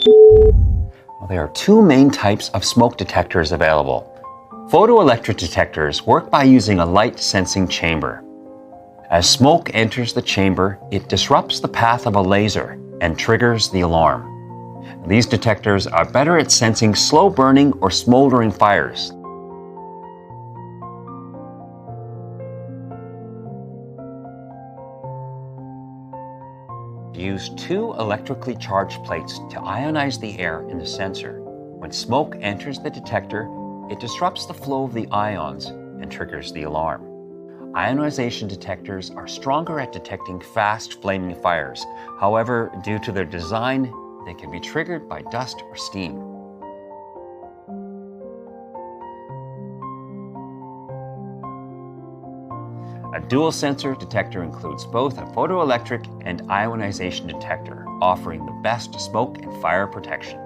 Well, there are two main types of smoke detectors available. Photoelectric detectors work by using a light-sensing chamber. As smoke enters the chamber, it disrupts the path of a laser and triggers the alarm. These detectors are better at sensing slow-burning or smoldering fires. Use two electrically charged plates to ionize the air in the sensor. When smoke enters the detector, it disrupts the flow of the ions and triggers the alarm. Ionization detectors are stronger at detecting fast flaming fires. However, due to their design, they can be triggered by dust or steam. A dual sensor detector includes both a photoelectric and ionization detector, offering the best smoke and fire protection.